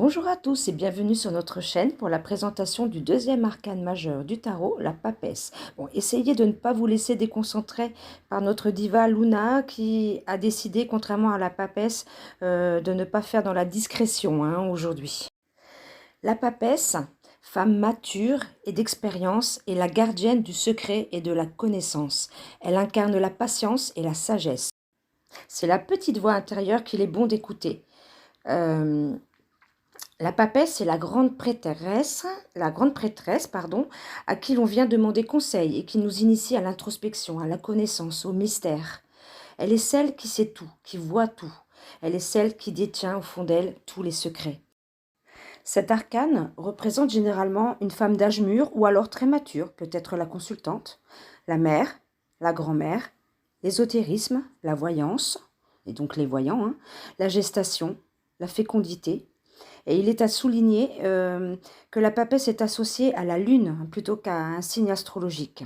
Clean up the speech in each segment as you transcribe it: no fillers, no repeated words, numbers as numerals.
Bonjour à tous et bienvenue sur notre chaîne pour la présentation du deuxième arcane majeur du tarot, la papesse. Bon, essayez de ne pas vous laisser déconcentrer par notre diva Luna qui a décidé, contrairement à la papesse, de ne pas faire dans la discrétion aujourd'hui. La papesse, femme mature et d'expérience, est la gardienne du secret et de la connaissance. Elle incarne la patience et la sagesse. C'est la petite voix intérieure qu'il est bon d'écouter. La papesse, c'est la grande prêtresse, pardon, à qui l'on vient demander conseil et qui nous initie à l'introspection, à la connaissance, au mystère. Elle est celle qui sait tout, qui voit tout. Elle est celle qui détient au fond d'elle tous les secrets. Cet arcane représente généralement une femme d'âge mûr ou alors très mature, peut-être la consultante, la mère, la grand-mère, l'ésotérisme, la voyance, et donc les voyants, la gestation, la fécondité. Et il est à souligner que la papesse est associée à la lune plutôt qu'à un signe astrologique.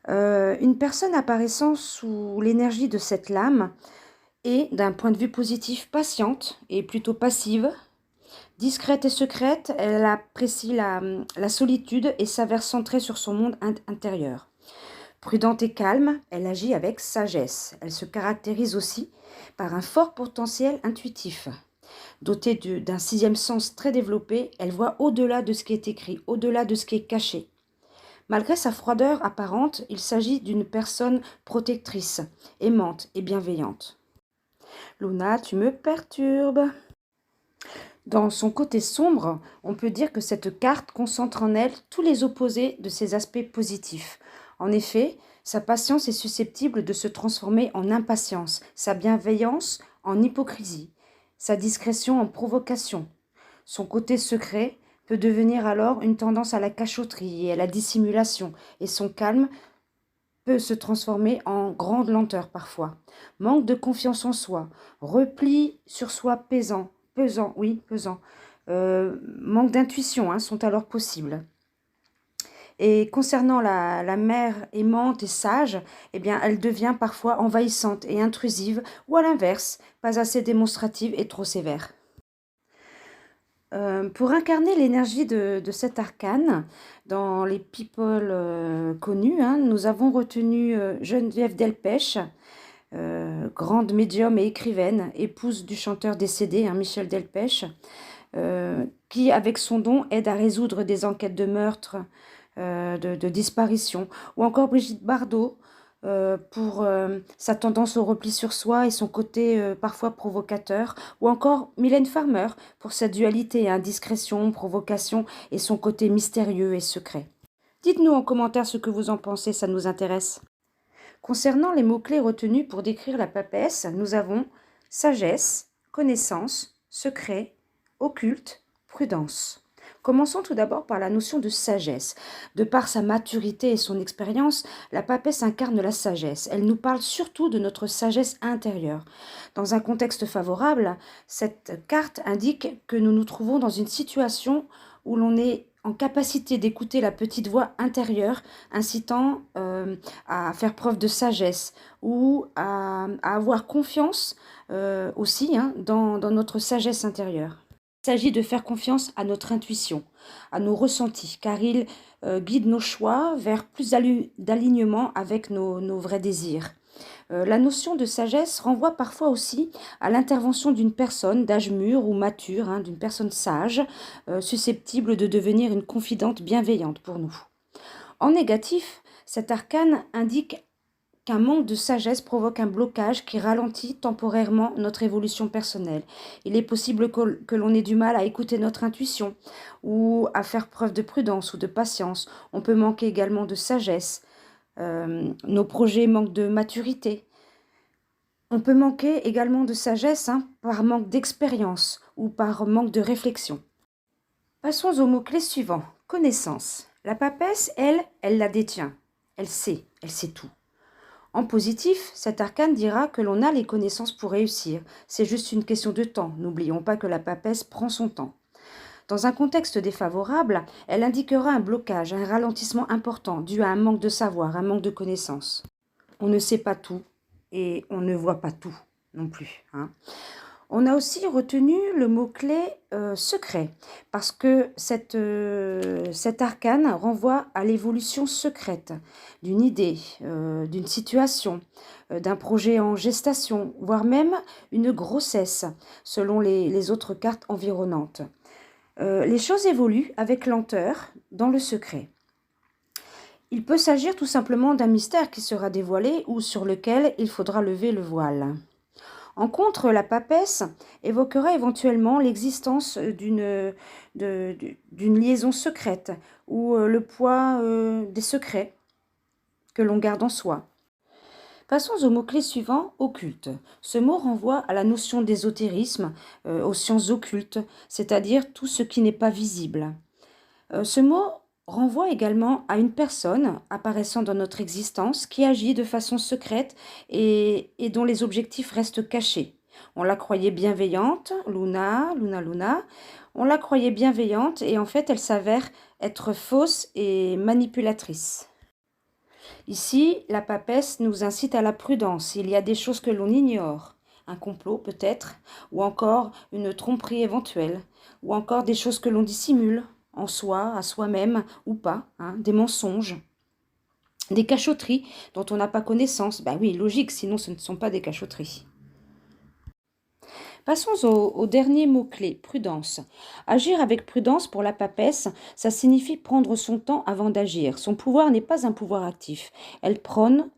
Une personne apparaissant sous l'énergie de cette lame est, d'un point de vue positif, patiente et plutôt passive. Discrète et secrète, elle apprécie la solitude et s'avère centrée sur son monde intérieur. Prudente et calme, elle agit avec sagesse. Elle se caractérise aussi par un fort potentiel intuitif. Dotée d'un sixième sens très développé, elle voit au-delà de ce qui est écrit, au-delà de ce qui est caché. Malgré sa froideur apparente, il s'agit d'une personne protectrice, aimante et bienveillante. Luna, tu me perturbes. Dans son côté sombre, on peut dire que cette carte concentre en elle tous les opposés de ses aspects positifs. En effet, sa patience est susceptible de se transformer en impatience, sa bienveillance en hypocrisie, sa discrétion en provocation. Son côté secret peut devenir alors une tendance à la cachotterie et à la dissimulation, et son calme peut se transformer en grande lenteur parfois. Manque de confiance en soi, repli sur soi pesant, pesant. Manque d'intuition sont alors possibles. Et concernant la mère aimante et sage, eh bien, elle devient parfois envahissante et intrusive, ou à l'inverse, pas assez démonstrative et trop sévère. Pour incarner l'énergie de cet arcane, dans les people connus, nous avons retenu Geneviève Delpech, grande médium et écrivaine, épouse du chanteur décédé, Michel Delpech, qui, avec son don, aide à résoudre des enquêtes de meurtre, de disparition, ou encore Brigitte Bardot, pour sa tendance au repli sur soi et son côté parfois provocateur, ou encore Mylène Farmer pour sa dualité, discrétion, provocation et son côté mystérieux et secret. Dites-nous en commentaire ce que vous en pensez, ça nous intéresse. Concernant les mots-clés retenus pour décrire la papesse, nous avons sagesse, connaissance, secret, occulte, prudence. Commençons tout d'abord par la notion de sagesse. De par sa maturité et son expérience, la papesse incarne la sagesse. Elle nous parle surtout de notre sagesse intérieure. Dans un contexte favorable, cette carte indique que nous nous trouvons dans une situation où l'on est en capacité d'écouter la petite voix intérieure incitant à faire preuve de sagesse ou à avoir confiance aussi dans notre sagesse intérieure. Il s'agit de faire confiance à notre intuition, à nos ressentis, car ils guident nos choix vers plus d'alignement avec nos vrais désirs. La notion de sagesse renvoie parfois aussi à l'intervention d'une personne d'âge mûr ou mature, d'une personne sage, susceptible de devenir une confidente bienveillante pour nous. En négatif, cet arcane indique qu'un manque de sagesse provoque un blocage qui ralentit temporairement notre évolution personnelle. Il est possible que l'on ait du mal à écouter notre intuition ou à faire preuve de prudence ou de patience. On peut manquer également de sagesse. Nos projets manquent de maturité. On peut manquer également de sagesse par manque d'expérience ou par manque de réflexion. Passons au mot-clé suivant, connaissance. La papesse, elle la détient. Elle sait tout. En positif, cet arcane dira que l'on a les connaissances pour réussir. C'est juste une question de temps. N'oublions pas que la papesse prend son temps. Dans un contexte défavorable, elle indiquera un blocage, un ralentissement important dû à un manque de savoir, un manque de connaissances. On ne sait pas tout et on ne voit pas tout non plus. On a aussi retenu le mot-clé secret, parce que cet arcane renvoie à l'évolution secrète d'une idée, d'une situation, d'un projet en gestation, voire même une grossesse, selon les autres cartes environnantes. Les choses évoluent avec lenteur dans le secret. Il peut s'agir tout simplement d'un mystère qui sera dévoilé ou sur lequel il faudra lever le voile. En contre, la papesse évoquera éventuellement l'existence d'une liaison secrète ou le poids des secrets que l'on garde en soi. Passons au mot-clé suivant, occulte. Ce mot renvoie à la notion d'ésotérisme, aux sciences occultes, c'est-à-dire tout ce qui n'est pas visible. Ce mot renvoie également à une personne apparaissant dans notre existence qui agit de façon secrète et dont les objectifs restent cachés. On la croyait bienveillante, Luna. On la croyait bienveillante et en fait elle s'avère être fausse et manipulatrice. Ici, la papesse nous incite à la prudence. Il y a des choses que l'on ignore. Un complot peut-être, ou encore une tromperie éventuelle, ou encore des choses que l'on dissimule en soi, à soi-même ou pas, hein, des mensonges, des cachotteries dont on n'a pas connaissance. Ben oui, logique, sinon ce ne sont pas des cachotteries. Passons au dernier mot-clé, prudence. Agir avec prudence pour la papesse, ça signifie prendre son temps avant d'agir. Son pouvoir n'est pas un pouvoir actif. Elle prône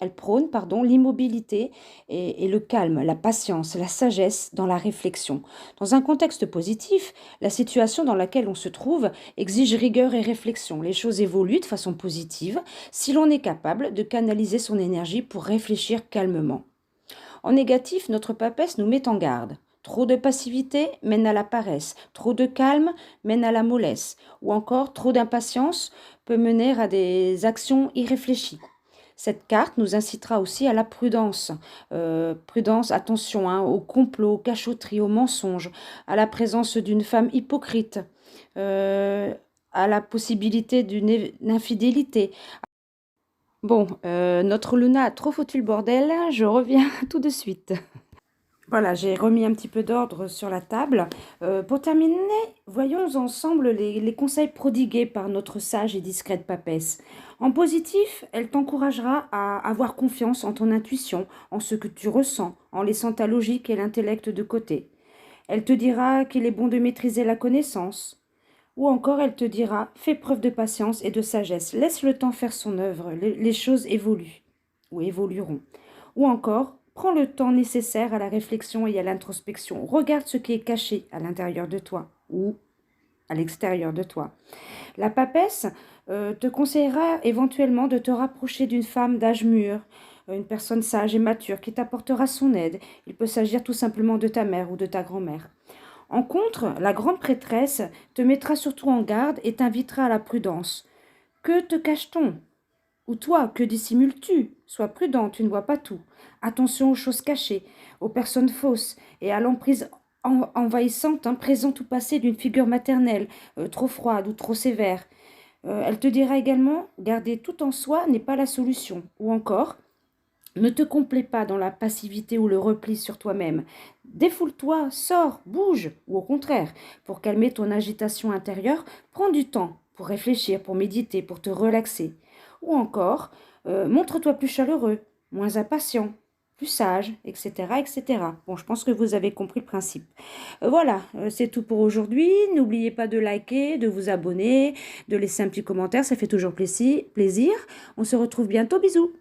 l'immobilité et le calme, la patience, la sagesse dans la réflexion. Dans un contexte positif, la situation dans laquelle on se trouve exige rigueur et réflexion. Les choses évoluent de façon positive si l'on est capable de canaliser son énergie pour réfléchir calmement. En négatif, notre papesse nous met en garde. Trop de passivité mène à la paresse, trop de calme mène à la mollesse, ou encore trop d'impatience peut mener à des actions irréfléchies. Cette carte nous incitera aussi à la prudence. Prudence, attention, hein, au complot, aux cachotteries, aux mensonges, à la présence d'une femme hypocrite, à la possibilité d'une infidélité. Bon, notre Luna a trop foutu le bordel, je reviens tout de suite. Voilà, j'ai remis un petit peu d'ordre sur la table. Pour terminer, voyons ensemble les conseils prodigués par notre sage et discrète papesse. En positif, elle t'encouragera à avoir confiance en ton intuition, en ce que tu ressens, en laissant ta logique et l'intellect de côté. Elle te dira qu'il est bon de maîtriser la connaissance. Ou encore, elle te dira, fais preuve de patience et de sagesse. Laisse le temps faire son œuvre. Les choses évoluent ou évolueront. Ou encore, prends le temps nécessaire à la réflexion et à l'introspection. Regarde ce qui est caché à l'intérieur de toi ou à l'extérieur de toi. La papesse te conseillera éventuellement de te rapprocher d'une femme d'âge mûr, une personne sage et mature qui t'apportera son aide. Il peut s'agir tout simplement de ta mère ou de ta grand-mère. En contre, la grande prêtresse te mettra surtout en garde et t'invitera à la prudence. Que te cache-t-on? Ou toi, que dissimules-tu? Sois prudent, tu ne vois pas tout. Attention aux choses cachées, aux personnes fausses et à l'emprise envahissante, présente ou passée d'une figure maternelle, trop froide ou trop sévère. Elle te dira également, garder tout en soi n'est pas la solution. Ou encore, ne te complais pas dans la passivité ou le repli sur toi-même. Défoule-toi, sors, bouge, ou au contraire, pour calmer ton agitation intérieure, prends du temps pour réfléchir, pour méditer, pour te relaxer. Ou encore, montre-toi plus chaleureux, moins impatient, plus sage, etc., etc. Bon, je pense que vous avez compris le principe. Voilà, c'est tout pour aujourd'hui. N'oubliez pas de liker, de vous abonner, de laisser un petit commentaire, ça fait toujours plaisir. On se retrouve bientôt, bisous.